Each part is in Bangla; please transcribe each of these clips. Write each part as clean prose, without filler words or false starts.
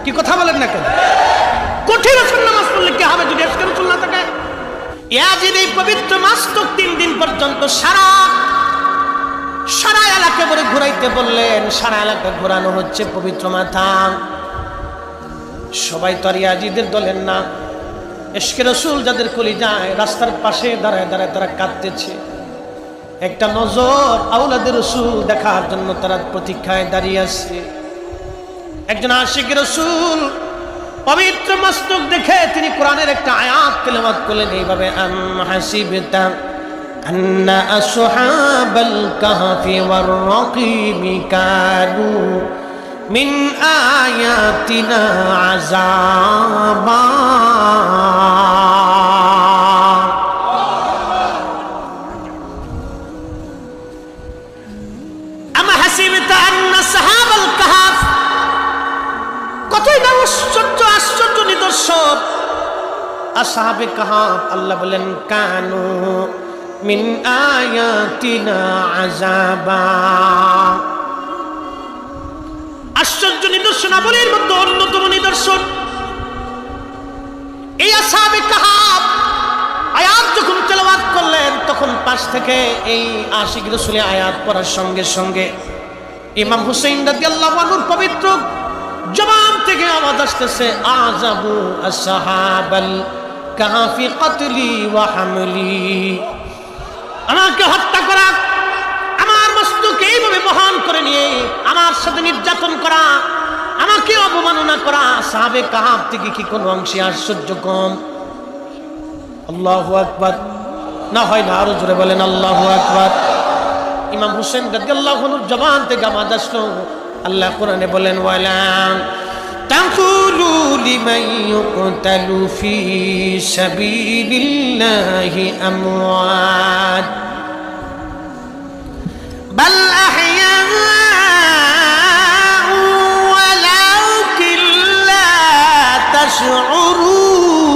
কি কথা বলেন না কেন? কোটি বছর নামাজ পড়লে কি হবে যদি আজকে রাসূল না থাকে? ইয়াজিদ এই পবিত্র মাস তো 3 দিন পর্যন্ত সারা এলাকা করে ঘুরাইতে বললেন। সারা এলাকা ঘোরানো হচ্ছে পবিত্র মাথা। সবাই তো আর ইয়াজিদের দলের না। ইশকে রাসূল যাদের কলিজায় রাস্তার পাশে দাঁড়ায় দাঁড়ায় তারা কাঁদতেছে। একটা নজর আওলাদে রাসূল দেখার জন্য তারা প্রতীক্ষায় দাঁড়িয়ে আছে। একজন আশিকে রাসূল পবিত্র মস্তক দেখে তিনি কোরআনের একটা আয়াত তেলাওয়াত করলেন এইভাবে, আম হাসিবতা আন্না আসহাবাল কাহফি ওয়ার রাকিমি কানু মিন আয়াতিনা আযাবা। আম হাসিবতা আন্না আসহাবাল কাহফ, কতই না আশ্চর্য নিদর্শন। আসহাবে কাহফ আল্লাহ বলেন কানু মিন আয়াতিনা আযাবা। আশ্চর্য নিদর্শনাবলীর মধ্যে অন্যতম নিদর্শন এই আসহাবে কাহফ। আয়াত যখন তেলাওয়াত করলেন তখন পাশ থেকে এই আশিক রাসূলের আয়াত পড়ার সঙ্গে সঙ্গে ইমাম হুসাইন রাদিয়াল্লাহু আনহুর পবিত্র জবান থেকে আওয়াজ আসতেছে, আযাবু আসহাবাল কাহফি কতলি ওয়া হামলি। আমাকে হত্যা করা, আমার মস্তকে এইভাবে বহন করে নিয়ে আমার সাথে নির্যাতন করা, আমাকে অবমাননা করা আসহাবে কাহফ থেকে কি কোনো অংশে আশ্চর্য কম? আল্লাহু আকবার। না হয় না, আরো জোরে বলেন আল্লাহু আকবার। ইমাম হুসাইন রাদিয়াল্লাহু আনহুর জবান থেকে আওয়াজ আসলো। আল্লাহ কোরআনে বলেন, ওয়ালা তাকুলু লিমান ইউকতালু ফি সাবিলিল্লাহি আমওয়াত বাল আহইয়াউ ওয়ালাকিন লা তাশউরুন।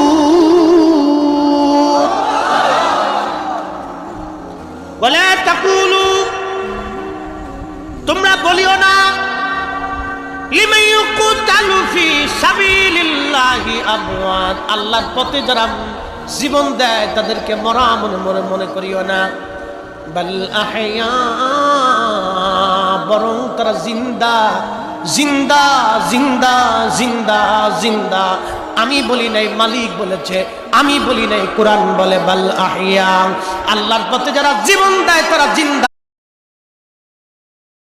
ওয়ালা তাকুলু, তোমরা বলিও না, লিমান ইউকতালু ফি সাবিলিল্লাহি আমওয়াত, আল্লাহর পথে যারা জীবন দেয় তাদেরকে মরা মনে করিও না। বাল আহইয়া, বরং তারা জিন্দা জিন্দা জিন্দা জিন্দা জিন্দা। আমি বলি নাই, মালিক বলেছে, আমি বলি নাই, কোরআন বলে বাল আহইয়া। আল্লাহর পথে যারা জীবন দেয় তারা জিন্দা।